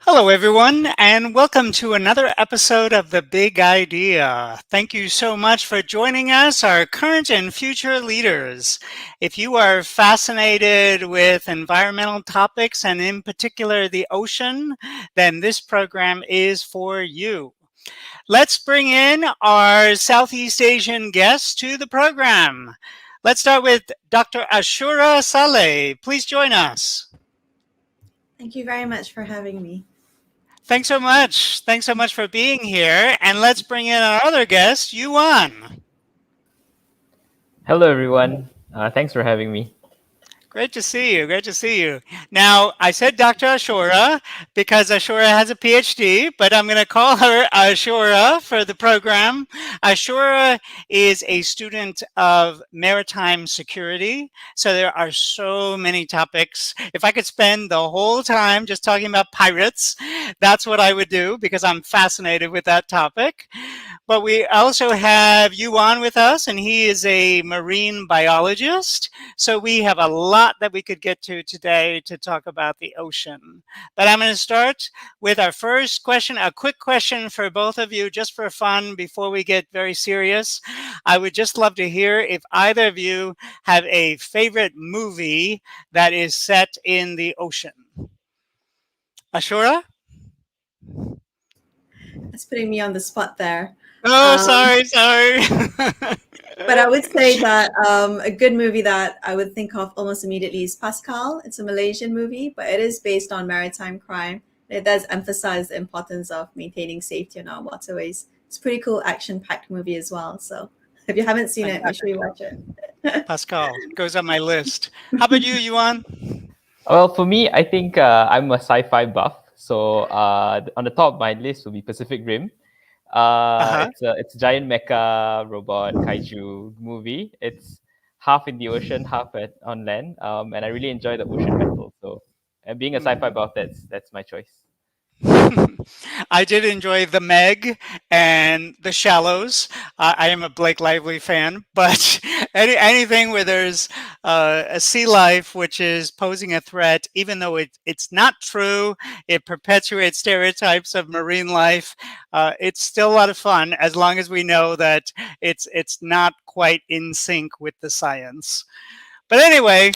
Hello, everyone, and welcome to another episode of The Big Idea. Thank you so much for joining us, our current and future leaders. If you are fascinated with environmental topics and in particular the ocean, then this program is for you. Let's bring in our Southeast Asian guests to the program. Let's start with Dr. Asyura Salleh. Please join us. Thank you very much for having me. Thanks so much. Thanks so much for being here. And let's bring in our other guest, Yew Aun. Hello, everyone. Thanks for having me. Great to see you. Great to see you. Now, I said Dr. Asyura because Asyura has a PhD, but I'm going to call her Asyura for the program. Asyura is a student of maritime security. So there are so many topics. If I could spend the whole time just talking about pirates, that's what I would do because I'm fascinated with that topic. But we also have Yew Aun with us, and he is a marine biologist. So we have a lot that we could get to today to talk about the ocean. But I'm going to start with our first question, a quick question for both of you, just for fun, before we get very serious. I would just love to hear if either of you have a favorite movie that is set in the ocean. Asyura? That's putting me on the spot there. Oh, sorry. But I would say that a good movie that I would think of almost immediately is Pascal. It's a Malaysian movie, but it is based on maritime crime. It does emphasize the importance of maintaining safety on our waterways. It's a pretty cool action-packed movie as well. So if you haven't seen it, make sure you watch it. Pascal goes on my list. How about you, Yew Aun? Well, for me, I think I'm a sci-fi buff. So on the top of my list will be Pacific Rim. It's a giant mecha robot kaiju movie. It's half in the ocean, half on land, and I really enjoy the ocean battle. So, and being a sci-fi buff, that's my choice. I did enjoy The Meg and The Shallows. I am a Blake Lively fan, but anything where there's a sea life which is posing a threat, even though it's not true, it perpetuates stereotypes of marine life. It's still a lot of fun as long as we know that it's not quite in sync with the science. But anyway,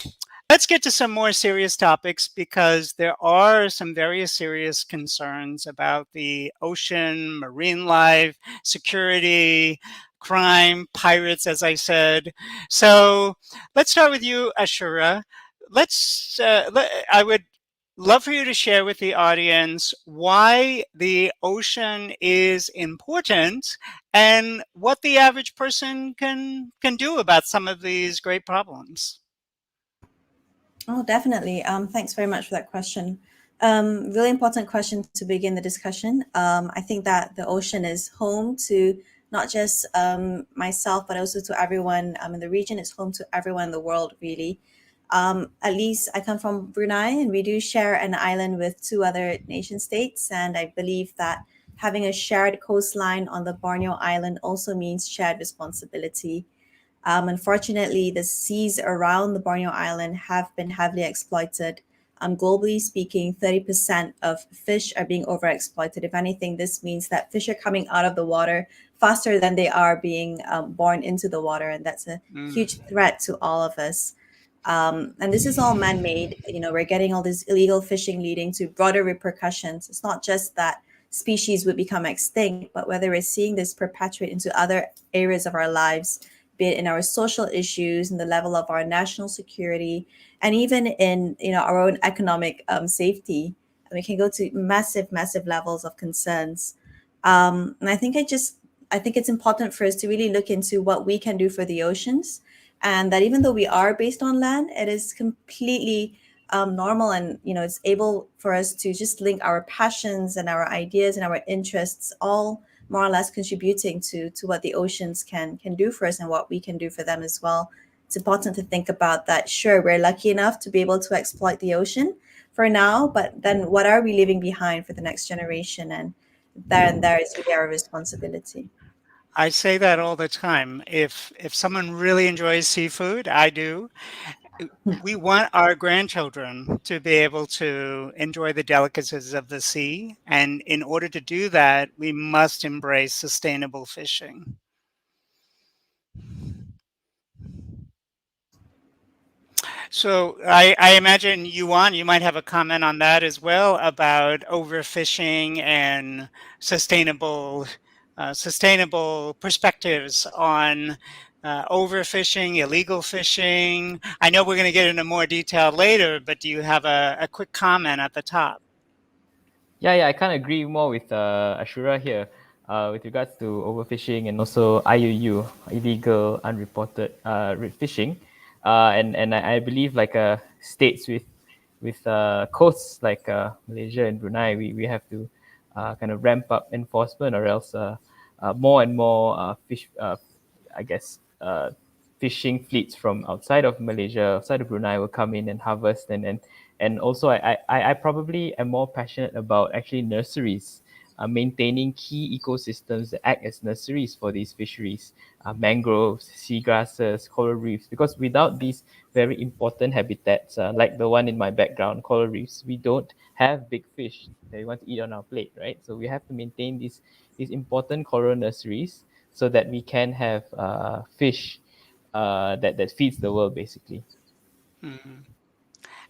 let's get to some more serious topics because there are some very serious concerns about the ocean, marine life, security, crime, pirates, as I said. So let's start with you, Asyura. I would love for you to share with the audience why the ocean is important and what the average person can do about some of these great problems. Oh, definitely. Thanks very much for that question. Really important question to begin the discussion. I think that the ocean is home to not just myself, but also to everyone in the region. It's home to everyone in the world, really. At least I come from Brunei, and we do share an island with two other nation states. And I believe that having a shared coastline on the Borneo Island also means shared responsibility. Unfortunately, the seas around the Borneo Island have been heavily exploited. Globally speaking, 30% of fish are being overexploited. If anything, this means that fish are coming out of the water faster than they are being born into the water, and that's a huge threat to all of us. And this is all man-made. We're getting all this illegal fishing leading to broader repercussions. It's not just that species would become extinct, but whether we're seeing this perpetuate into other areas of our lives, be it in our social issues, in the level of our national security, and even in our own economic safety. And we can go to massive, massive levels of concerns. And I think it's important for us to really look into what we can do for the oceans, and that even though we are based on land, it is completely normal, and it's able for us to just link our passions and our ideas and our interests, all more or less contributing to what the oceans can do for us and what we can do for them as well. It's important to think about that. Sure, we're lucky enough to be able to exploit the ocean for now, but then what are we leaving behind for the next generation? And there is really our responsibility. I say that all the time. If someone really enjoys seafood, I do, we want our grandchildren to be able to enjoy the delicacies of the sea. And in order to do that, we must embrace sustainable fishing. So I imagine Yew Aun, you might have a comment on that as well about overfishing and sustainable sustainable perspectives on overfishing, illegal fishing. I know we're going to get into more detail later, but do you have a quick comment at the top? Yeah, I kind of agree more with Asyura here with regards to overfishing and also IUU, illegal unreported fishing, and I believe like states with coasts like Malaysia and Brunei, we have to kind of ramp up enforcement, or else more and more I guess, fishing fleets from outside of Malaysia, outside of Brunei, will come in and harvest, and also I probably am more passionate about actually nurseries, maintaining key ecosystems that act as nurseries for these fisheries, mangroves, seagrasses, coral reefs, because without these very important habitats, like the one in my background, coral reefs, we don't have big fish that we want to eat on our plate, right? So we have to maintain these important coral nurseries so that we can have fish that feeds the world, basically. Mhm.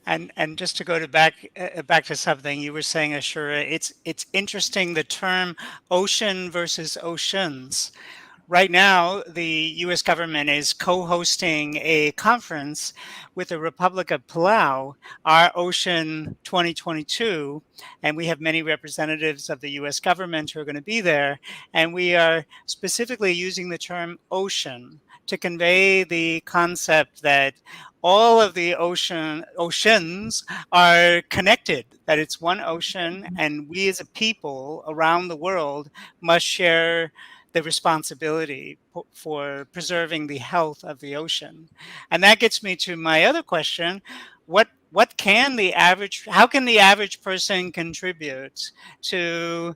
And just to go to back to something you were saying, Ashura, it's interesting the term ocean versus oceans. Right now, the US government is co hosting a conference with the Republic of Palau, our Ocean 2022. And we have many representatives of the US government who are going to be there. And we are specifically using the term ocean to convey the concept that all of the oceans are connected, that it's one ocean, and we as a people around the world must share the responsibility for preserving the health of the ocean. And that gets me to my other question. What can the average, how can the average person contribute to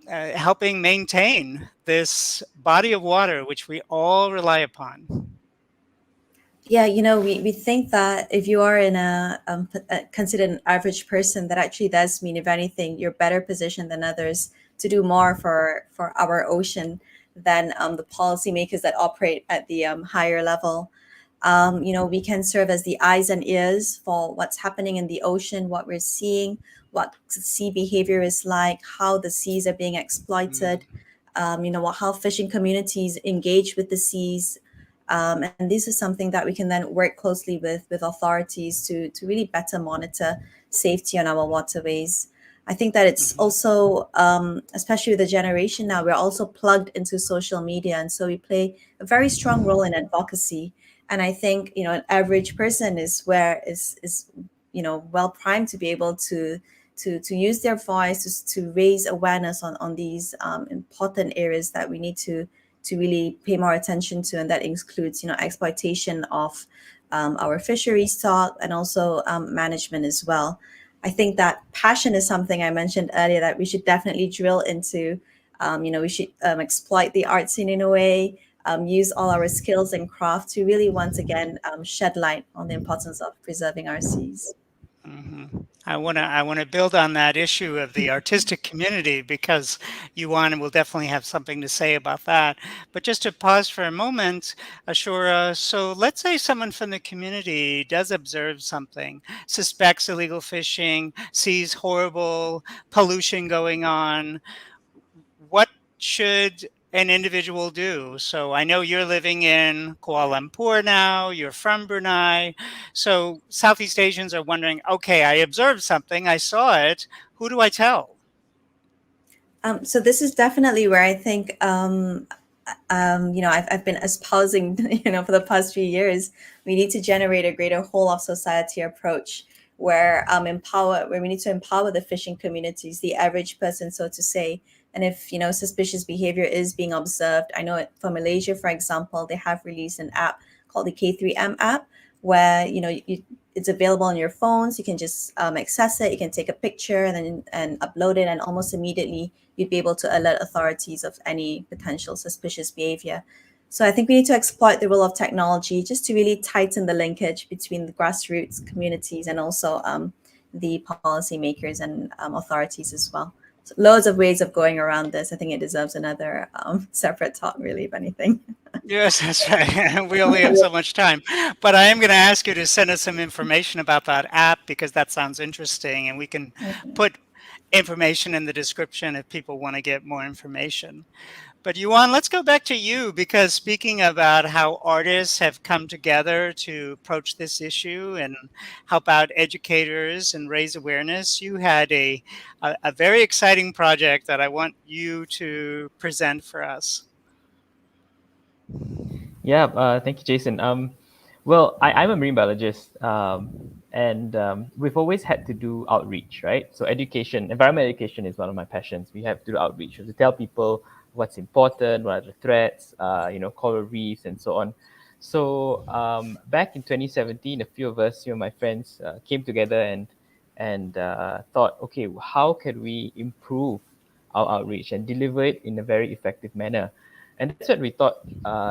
helping maintain this body of water which we all rely upon? Yeah, we think that if you are in considered an average person, that actually does mean, if anything, you're better positioned than others to do more for our ocean than the policymakers that operate at the higher level. We can serve as the eyes and ears for what's happening in the ocean, what we're seeing, what sea behavior is like, how the seas are being exploited, how fishing communities engage with the seas. And this is something that we can then work closely with authorities to really better monitor safety on our waterways. I think that it's Mm-hmm. also, especially with the generation now, we're also plugged into social media. And so we play a very strong role in advocacy. And I think, an average person is well primed to be able to use their voice to raise awareness on these important areas that we need to really pay more attention to, and that includes exploitation of our fishery stock and also management as well. I think that passion is something I mentioned earlier that we should definitely drill into. We should exploit the art scene in a way, use all our skills and craft to really once again shed light on the importance of preserving our seas. Mhm. I want to build on that issue of the artistic community because Yuan will definitely have something to say about that. But just to pause for a moment, Ashura, so let's say someone from the community does observe something, suspects illegal fishing, sees horrible pollution going on. What should an individual do? So I know you're living in Kuala Lumpur now, you're from Brunei. So Southeast Asians are wondering, okay, I observed something, I saw it. Who do I tell? So this is definitely where I think I've been espousing for the past few years. We need to generate a greater whole of society approach where we need to empower the fishing communities, the average person, so to say. And if suspicious behavior is being observed, I know for Malaysia, for example, they have released an app called the K3M app, where it's available on your phones. You can just access it. You can take a picture and upload it, and almost immediately you'd be able to alert authorities of any potential suspicious behavior. So I think we need to exploit the role of technology just to really tighten the linkage between the grassroots communities and also the policymakers and authorities as well. So loads of ways of going around this. I think it deserves another separate talk, really, if anything. Yes, that's right. We only have so much time. But I am going to ask you to send us some information about that app because that sounds interesting and we can put information in the description if people want to get more information. But Yuan, let's go back to you because speaking about how artists have come together to approach this issue and help out educators and raise awareness, you had a very exciting project that I want you to present for us. Yeah, thank you, Jason. Well, I'm a marine biologist, and we've always had to do outreach, right? So education, environmental education is one of my passions. We have to do outreach, we have to tell people what's important, what are the threats, coral reefs, and so on. So back in 2017, a few of us, my friends, came together and thought, okay, how can we improve our outreach and deliver it in a very effective manner? And that's what we thought.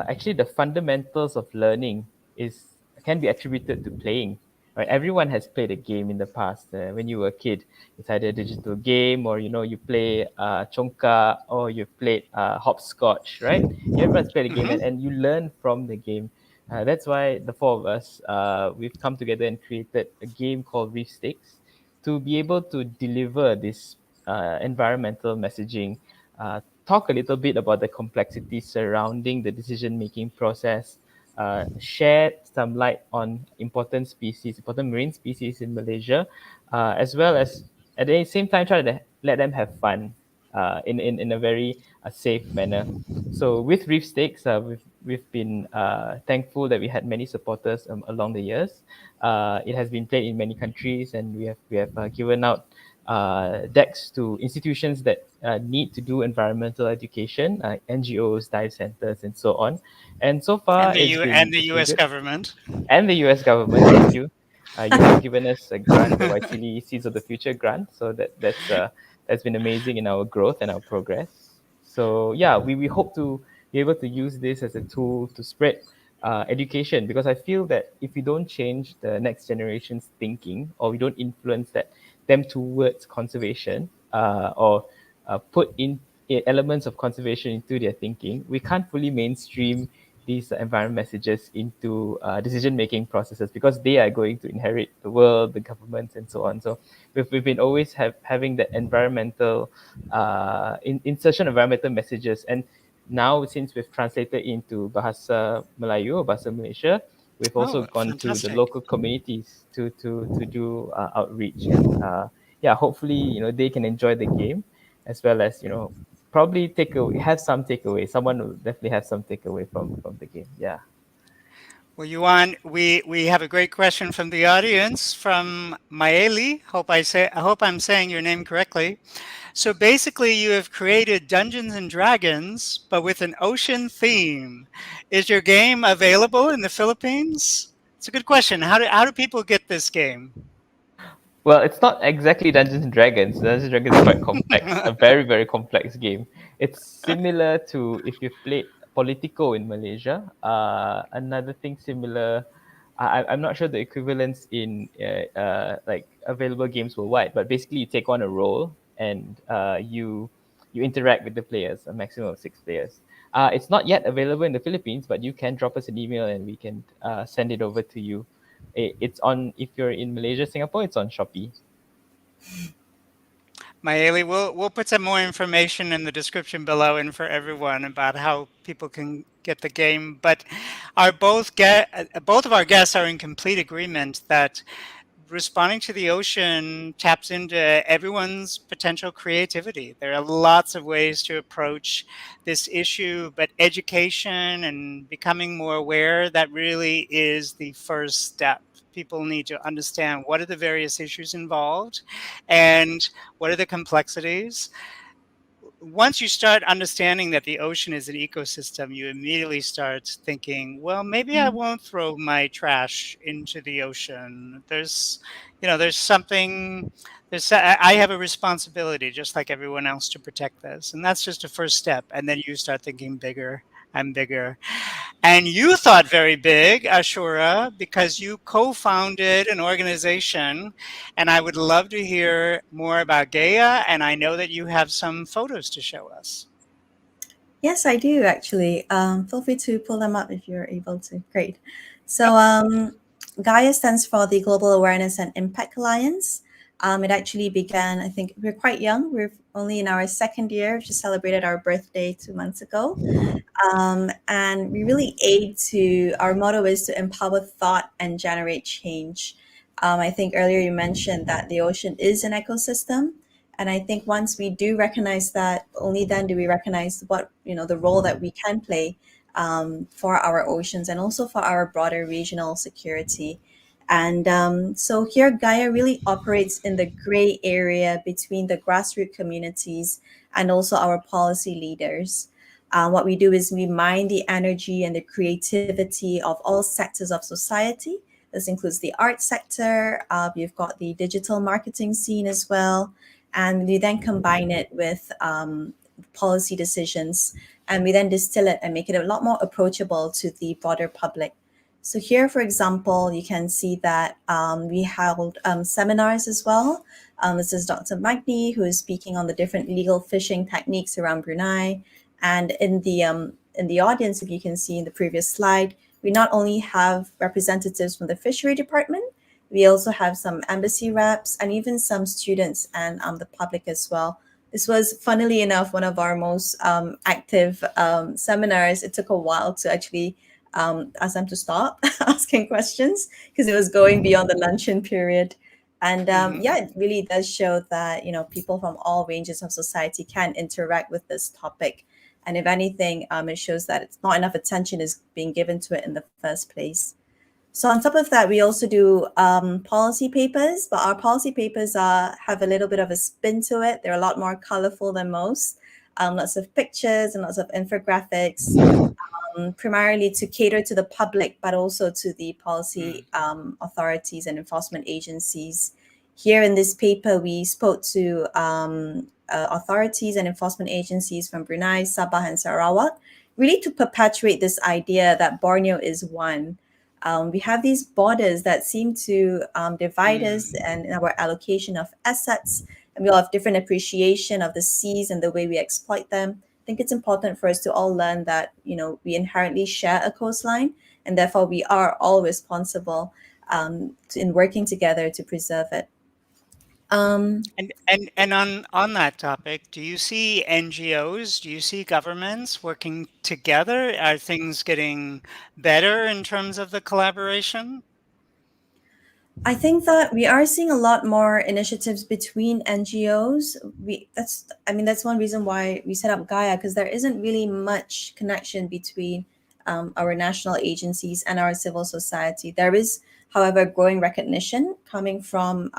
Actually, the fundamentals of learning is can be attributed to playing. Right? Everyone has played a game in the past. When you were a kid, it's either a digital game or you play chongka or you played hopscotch. Right? Everyone's played a game Hmm. and you learn from the game. That's why the four of us we've come together and created a game called Reef Stakes to be able to deliver this environmental messaging, talk a little bit about the complexities surrounding the decision making process, share some light on important marine species in Malaysia, as well as at the same time try to let them have fun in a very safe manner. So with Reef Stakes, we've been thankful that we had many supporters along the years. It has been played in many countries, and we have given out decks to institutions that need to do environmental education, NGOs, dive centers, and so on. And so far, And the it's been U.S. good. government. And the US government, thank you. You have given us a grant, the YSEALI Seeds of the Future grant, so that's been amazing in our growth and our progress. So yeah, we hope to be able to use this as a tool to spread education, because I feel that if we don't change the next generation's thinking, or we don't influence them towards conservation, or put in elements of conservation into their thinking, we can't fully mainstream these environment messages into decision-making processes, because they are going to inherit the world, the governments, and so on. So we've been always having the environmental insertion, environmental messages. And now, since we've translated into Bahasa Melayu or Bahasa Malaysia, we've also Oh, gone to the fantastic. local communities to do outreach. And yeah, hopefully, they can enjoy the game, as well as, probably have some takeaway. Someone will definitely have some takeaway from the game. Yeah. Well, Yuan, we have a great question from the audience from Maeli. I hope I'm saying your name correctly. So basically, you have created Dungeons and Dragons, but with an ocean theme. Is your game available in the Philippines? It's a good question. How do people get this game? Well, it's not exactly Dungeons and Dragons. Dungeons and Dragons is quite complex, a very, very complex game. It's similar to if you've played Politico in Malaysia. Another thing similar, I'm not sure the equivalence in like available games worldwide, but basically you take on a role and you interact with the players, a maximum of 6 players. It's not yet available in the Philippines, but you can drop us an email and we can send it over to you. It's on, if you're in Malaysia, Singapore, it's on Shopee. Maeli, we'll put some more information in the description below and for everyone about how people can get the game. But both of our guests are in complete agreement that responding to the ocean taps into everyone's potential creativity. There are lots of ways to approach this issue, but education and becoming more aware, that really is the first step. People need to understand what are the various issues involved and what are the complexities. Once you start understanding that the ocean is an ecosystem, you immediately start thinking, well, maybe I won't throw my trash into the ocean. There's something, I have a responsibility just like everyone else to protect this. And that's just a first step. And then you start thinking bigger I'm bigger. And you thought very big, Ashura, because you co-founded an organization, and I would love to hear more about GAIA, and I know that you have some photos to show us. Yes, I do actually. Feel free to pull them up if you're able to. Great. Yep. So, GAIA stands for the Global Awareness and Impact Alliance. It actually began, I think we're quite young. We're only in our second year. We just celebrated our birthday 2 months ago. And we really aid to, our motto is to empower thought and generate change. I think earlier you mentioned that the ocean is an ecosystem. And I think once we do recognize that, only then do we recognize what, the role that we can play for our oceans and also for our broader regional security. And so here, GAIA really operates in the gray area between the grassroots communities and also our policy leaders. What we do is we mine the energy and the creativity of all sectors of society. This includes the art sector. You've got the digital marketing scene as well. And we then combine it with policy decisions. And we then distill it and make it a lot more approachable to the broader public. So here, for example, you can see that we held seminars as well. This is Dr. Magni, who is speaking on the different legal fishing techniques around Brunei. And in the audience, if you can see in the previous slide, we not only have representatives from the fishery department, we also have some embassy reps and even some students and the public as well. This was, funnily enough, one of our most active seminars. It took a while to actually ask them to stop asking questions because it was going beyond the luncheon period. And yeah, it really does show that people from all ranges of society can interact with this topic. And if anything, it shows that it's not enough attention is being given to it in the first place. So on top of that, we also do policy papers, but our policy papers have a little bit of a spin to it. They're a lot more colorful than most. Lots of pictures and lots of infographics, primarily to cater to the public, but also to the policy authorities and enforcement agencies. Here in this paper, we spoke to authorities and enforcement agencies from Brunei, Sabah, and Sarawak, really to perpetuate this idea that Borneo is one. We have these borders that seem to divide us and our allocation of assets, and we all have different appreciation of the seas and the way we exploit them. I think it's important for us to all learn that we inherently share a coastline, and therefore we are all responsible in working together to preserve it. And on that topic, do you see NGOs, do you see governments working together? Are things getting better in terms of the collaboration? I think that we are seeing a lot more initiatives between NGOs. That's one reason why we set up GAIA, because there isn't really much connection between our national agencies and our civil society. There is, however, growing recognition coming from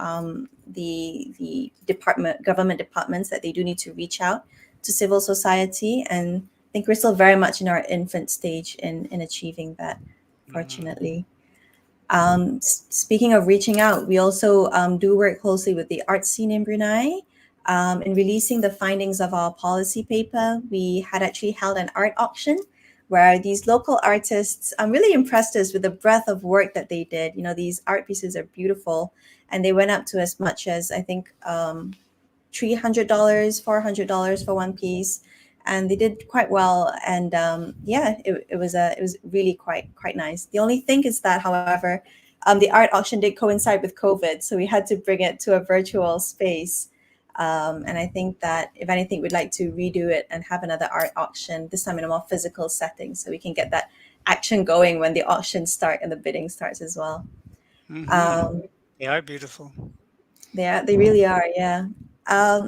the government departments that they do need to reach out to civil society, and I think we're still very much in our infant stage in achieving that, fortunately. Speaking of reaching out, we also do work closely with the art scene in Brunei. In releasing the findings of our policy paper, we had actually held an art auction where these local artists really impressed us with the breadth of work that they did. These art pieces are beautiful, and they went up to as much as, I think, $300, $400 for one piece. And they did quite well, and it was really quite nice. The only thing is that, however, the art auction did coincide with COVID, so we had to bring it to a virtual space. And I think that if anything, we'd like to redo it and have another art auction, this time in a more physical setting, so we can get that action going when the auctions start and the bidding starts as well. They are beautiful. They really are, yeah.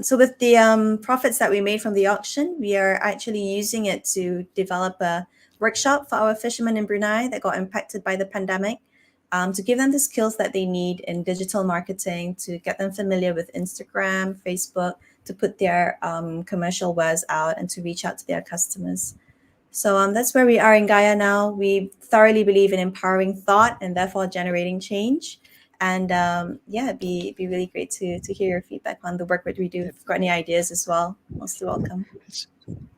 So with the profits that we made from the auction, we are actually using it to develop a workshop for our fishermen in Brunei that got impacted by the pandemic, to give them the skills that they need in digital marketing, to get them familiar with Instagram, Facebook, to put their commercial wares out and to reach out to their customers. So that's where we are in GAIA now. We thoroughly believe in empowering thought and therefore generating change. And yeah, it'd be really great to hear your feedback on the work that we do. If you've got any ideas as well, mostly welcome. It's,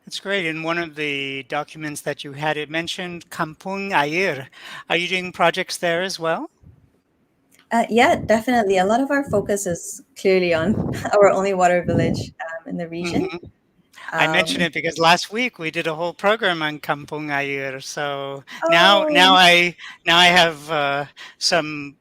it's great. In one of the documents that you had, it mentioned Kampung Air. Are you doing projects there as well? Yeah, definitely. A lot of our focus is clearly on our only water village in the region. Hmm. I mention Um, it because last week we did a whole program on Kampung Air. So now, oh, now I have some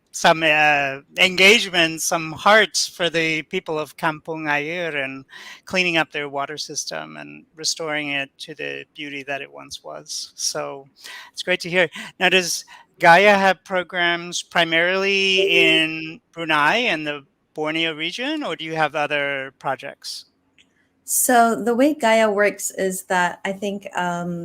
engagement, some hearts for the people of Kampung Air and cleaning up their water system and restoring it to the beauty that it once was. So it's great to hear. Now, does Gaia have programs primarily in Brunei and the Borneo region, or do you have other projects? so the way Gaia works is that I think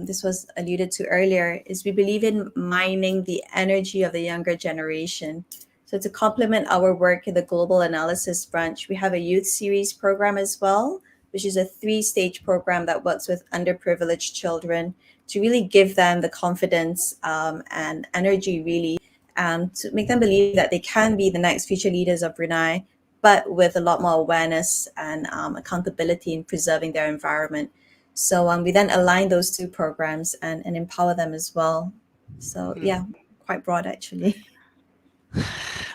this was alluded to earlier, is we believe in mining the energy of the younger generation. So to complement our work in the global analysis branch, we have a youth series program as well, which is a three-stage program that works with underprivileged children to really give them the confidence and energy, really, to make them believe that they can be the next future leaders of Brunei, but with a lot more awareness and accountability in preserving their environment. So we then align those two programs and empower them as well. So Hmm. yeah, quite broad actually.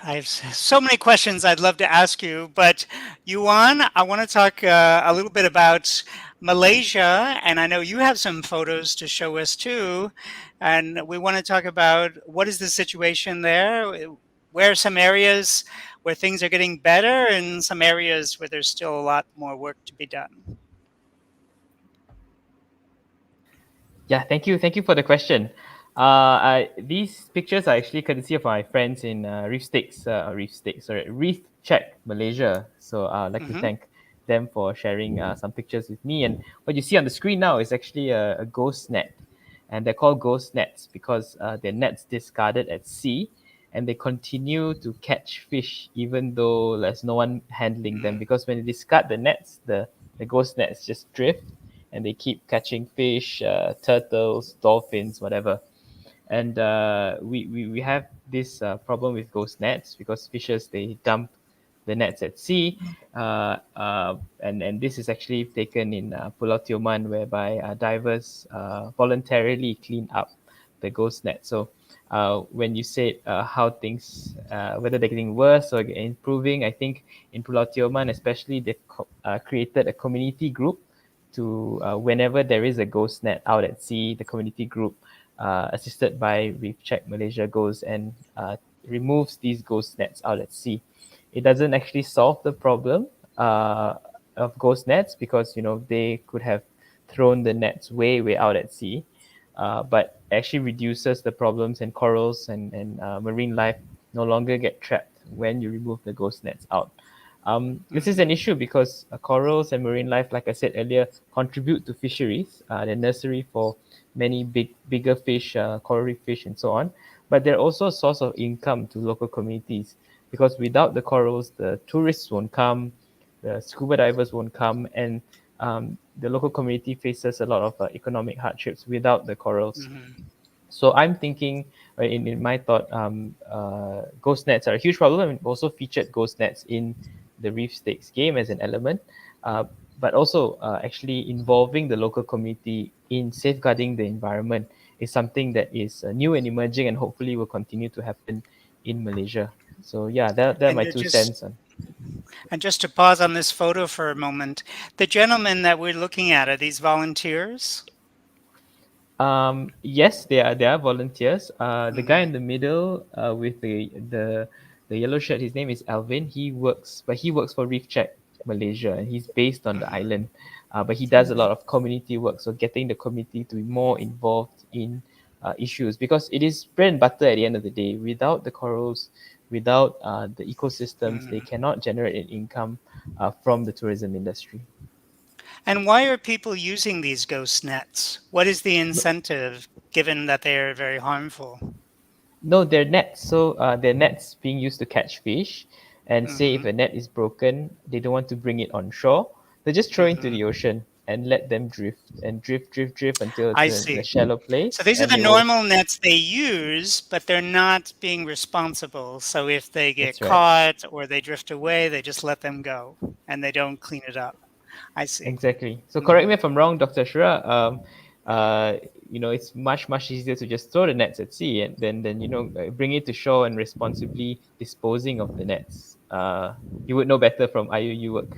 I have so many questions I'd love to ask you, but Yuan, I want to talk a little bit about Malaysia, and I know you have some photos to show us too, and we want to talk about what is the situation there, where are some areas where things are getting better, and some areas where there's still a lot more work to be done. Yeah, thank you for the question. These pictures are actually courtesy of my friends in Reef Check Malaysia. So I'd like to Hmm. thank them for sharing some pictures with me. And what you see on the screen now is actually a ghost net, and they're called ghost nets because they're nets discarded at sea, and they continue to catch fish even though there's no one handling them. Because when they discard the nets, the ghost nets just drift and they keep catching fish, turtles, dolphins, whatever. And we have this problem with ghost nets because fishers they dump the nets at sea, and this is actually taken in Pulau Tioman, whereby divers voluntarily clean up the ghost net. So when you said how things, whether they're getting worse or improving, I think in Pulau Tioman especially, they've created a community group to whenever there is a ghost net out at sea, the community group, assisted by Reef Check Malaysia, goes and removes these ghost nets out at sea. It doesn't actually solve the problem uh, of ghost nets because they could have thrown the nets way out at sea, but actually reduces the problems, and corals and marine life no longer get trapped when you remove the ghost nets out. This is an Hmm. issue because corals and marine life, like I said earlier, contribute to fisheries. They're nursery for many bigger fish, coral reef fish, and so on. But they're also a source of income to local communities because without the corals, the tourists won't come, the scuba divers won't come, and the local community faces a lot of economic hardships without the corals. Hmm. So I'm thinking, in my thought, ghost nets are a huge problem. And also featured ghost nets in the Reef Stakes game as an element, uh, but also actually involving the local community in safeguarding the environment is something that is new and emerging, and hopefully will continue to happen in Malaysia. So yeah, that are And my to two cents just on. and just to pause on this photo for a moment, the gentlemen that we're looking at, are these volunteers? Yes, they are volunteers. The guy in Hmm. the middle with the yellow shirt, his name is Alvin. He works for Reef Check Malaysia, and he's based on the island. But he does a lot of community work, so getting the community to be more involved in issues because it is bread and butter at the end of the day. Without the corals, without the ecosystems, they cannot generate an income from the tourism industry. And why are people using these ghost nets? What is the incentive given that they are very harmful? No, they're nets. So they're nets being used to catch fish. And say if Hmm. a net is broken, they don't want to bring it on shore. They just throw it into Hmm. the ocean, and let them drift until it's I in a see. shallow So place, these are and the they will. normal nets they use, but they're not being responsible. So if they get That's right. caught or they drift away, they just let them go and they don't clean it up. I see. Exactly. So correct me Mhm. if I'm wrong, Dr. Shura. Uh, it's much easier to just throw the nets at sea and then bring it to shore and responsibly disposing of the nets. You would know better from IUU work.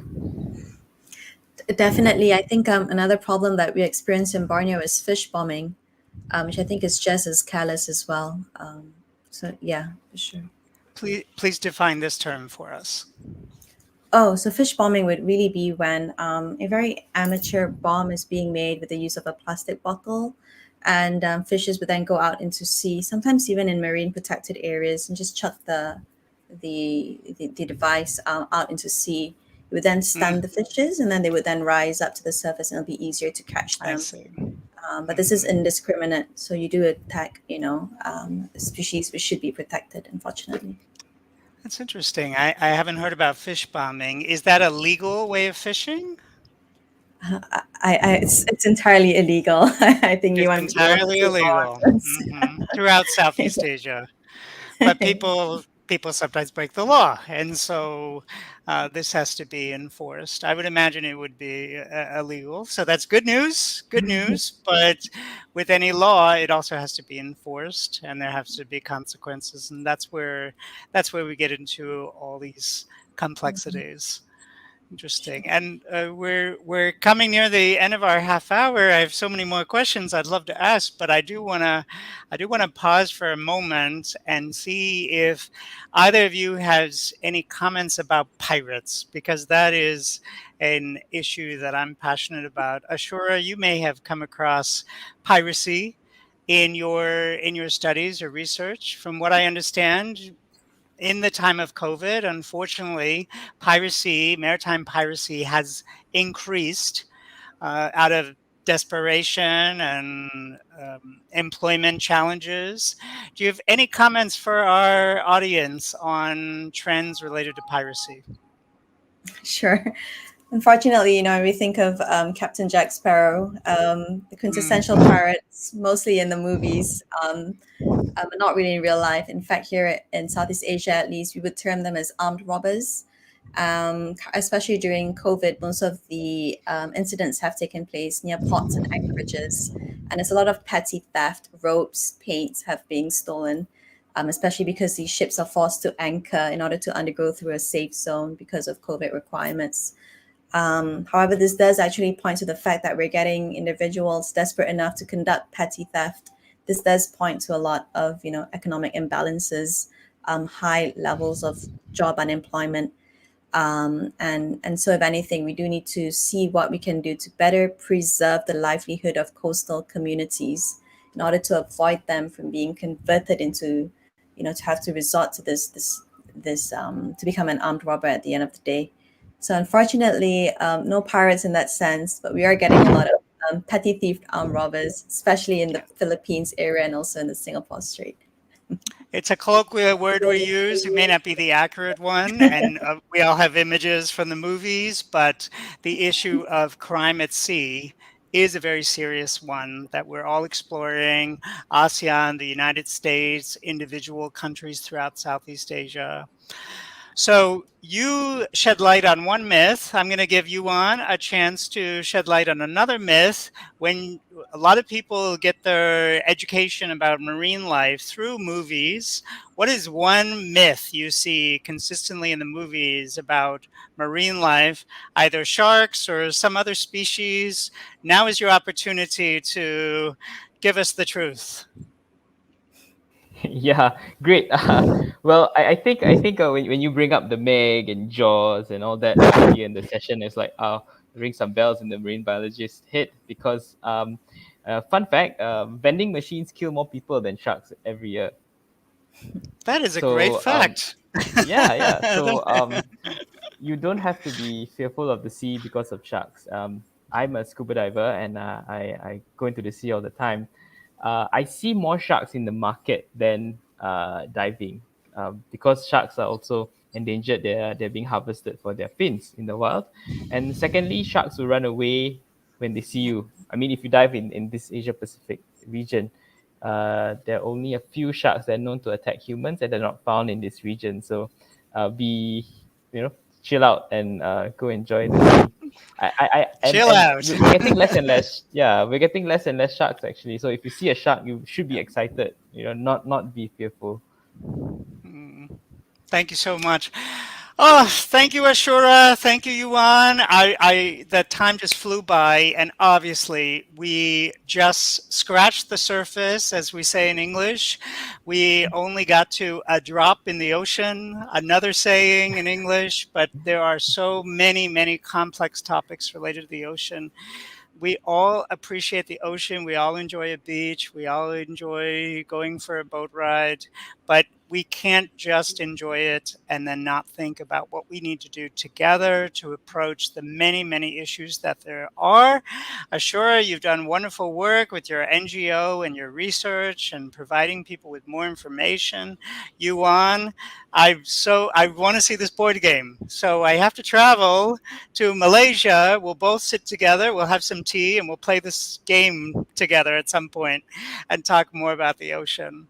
Definitely, I think another problem that we experience in Borneo is fish bombing, which I think is just as careless as well. So yeah, for sure. Please define this term for us. Oh, so fish bombing would really be when a very amateur bomb is being made with the use of a plastic bottle, and fishes would then go out into sea, sometimes even in marine protected areas, and just chuck the device out into sea. It would then stun Mm, the fishes, and then they would then rise up to the surface, and it'll be easier to catch I them. see. But this is Mhm. indiscriminate, so you do attack, species which should be protected, unfortunately. That's interesting. I haven't heard about fish bombing. Is that a legal way of fishing? It's entirely illegal. I think It's you want entirely to move illegal, on. throughout Southeast Asia. But people sometimes break the law, and so this has to be enforced. I would imagine it would be illegal, so that's good news. Good news. But with any law, it also has to be enforced, and there has to be consequences, and that's where we get into all these complexities. Interesting. And we're coming near the end of our half hour. I have so many more questions I'd love to ask, but I do wanna pause for a moment and see if either of you has any comments about pirates, because that is an issue that I'm passionate about. Ashura, you may have come across piracy in your studies or research. From what I understand, in the time of COVID, unfortunately, maritime piracy has increased out of desperation and employment challenges. Do you have any comments for our audience on trends related to piracy? Sure. Unfortunately, we think of Captain Jack Sparrow, the quintessential Mm, pirates, mostly in the movies, but not really in real life. In fact, here in Southeast Asia, at least, we would term them as armed robbers. Especially during COVID, most of the incidents have taken place near ports and anchorages, and there's a lot of petty theft. Ropes, paints have been stolen, especially because these ships are forced to anchor in order to undergo through a safe zone because of COVID requirements. However, this does actually point to the fact that we're getting individuals desperate enough to conduct petty theft. This does point to a lot of economic imbalances, high levels of job unemployment, and so if anything, we do need to see what we can do to better preserve the livelihood of coastal communities in order to avoid them from being converted into, to have to resort to this to become an armed robber at the end of the day. So unfortunately, no pirates in that sense, but we are getting a lot of petty thief armed robbers, especially in the Philippines area and also in the Singapore Strait. It's a colloquial word we use. It may not be the accurate one, and we all have images from the movies, but the issue of crime at sea is a very serious one that we're all exploring. ASEAN, the United States, individual countries throughout Southeast Asia. So you shed light on one myth. I'm going to give you on a chance to shed light on another myth. When a lot of people get their education about marine life through movies, what is one myth you see consistently in the movies about marine life, either sharks or some other species? Now is your opportunity to give us the truth. Yeah, great. Well, I think when you bring up the Meg and Jaws and all that earlier in the session, it's like ring some bells in the marine biologist head because fun fact, vending machines kill more people than sharks every year. That is a great So fact. yeah. So you don't have to be fearful of the sea because of sharks. I'm a scuba diver and I go into the sea all the time. I see more sharks in the market than diving because sharks are also endangered. They're being harvested for their fins in the wild. And secondly, sharks will run away when they see you. I mean, if you dive in this Asia Pacific region, there are only a few sharks that are known to attack humans, and they're not found in this region. So, be chill out and go enjoy the sea. Chill And out. we're getting less and less. Yeah, we're getting less and less sharks actually. So if you see a shark, you should be excited. Not be fearful. Thank you so much. Oh, thank you, Asyura. Thank you, Yew Aun. The time just flew by, and obviously, we just scratched the surface, as we say in English. We only got to a drop in the ocean, another saying in English, but there are so many, many complex topics related to the ocean. We all appreciate the ocean. We all enjoy a beach. We all enjoy going for a boat ride, but we can't just enjoy it and then not think about what we need to do together to approach the many, many issues that there are. Asyura, you've done wonderful work with your NGO and your research and providing people with more information. Yew Aun, I want to see this board game. So I have to travel to Malaysia. We'll both sit together, we'll have some tea, and we'll play this game together at some point and talk more about the ocean.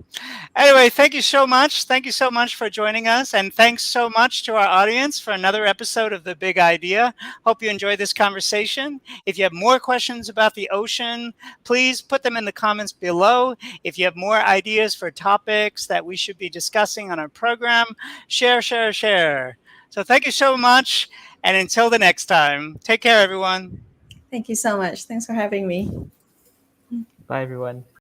Anyway, thank you so much. Thank you so much for joining us. And thanks so much to our audience for another episode of The Big Idea. Hope you enjoyed this conversation. If you have more questions about the ocean, please put them in the comments below. If you have more ideas for topics that we should be discussing on our program, share, share, share. So thank you so much. And until the next time, take care, everyone. Thank you so much. Thanks for having me. Bye, everyone.